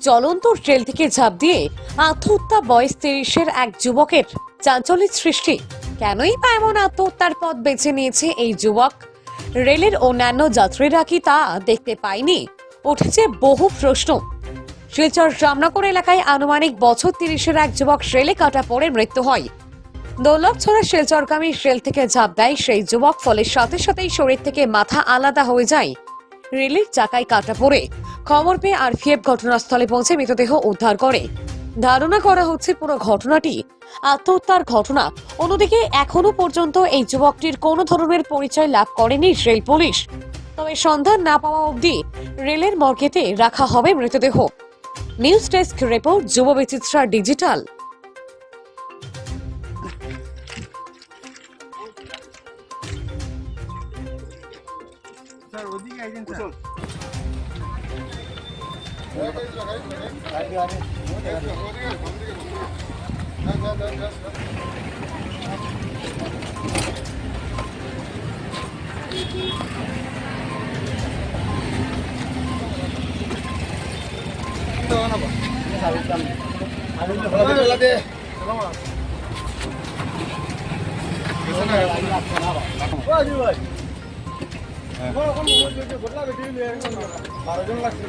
জ্বলন্ত রেল থেকে ঝাঁপ দিয়ে আত্মহত্যা, বয়স 30-এর এক যুবকের। চাঞ্চল্যের সৃষ্টি। কেনই বা এমন আত্মহত্যার পথ বেছে নিয়েছে এই যুবক? রেলের অন্যান্য যাত্রীরা কি তা দেখতে পায়নি? উঠেছে বহু প্রশ্ন। শিলচর রামনগর এলাকায় আনুমানিক বছর 30-এর এক যুবক রেলে কাটা পড়ে মৃত্যু হয়। দৌলতছড়া শিলচরগামী রেল থেকে ঝাঁপ দেয় সেই যুবক, ফলে সাথে সাথেই শরীর থেকে মাথা আলাদা হয়ে যায়। রেলের চাকায় কাটা পড়ে খবর পেয়ে আরপিএফ ঘটনাস্থলে পৌঁছে মৃতদেহ উদ্ধার করে। ধারণা করা হচ্ছে পুরো ঘটনাটি আত্মহত্যার ঘটনা। অন্যদিকে এখনো পর্যন্ত এই যুবকটির কোনো ধরনের পরিচয় লাভ করেনি রেল পুলিশ। তবে সন্ধান না পাওয়া অবধি রেলের মর্গেতে রাখা হবে মৃতদেহ। নিউজ ডেস্ক রিপোর্ট, যুব বিচিত্রা ডিজিটাল। লাগছে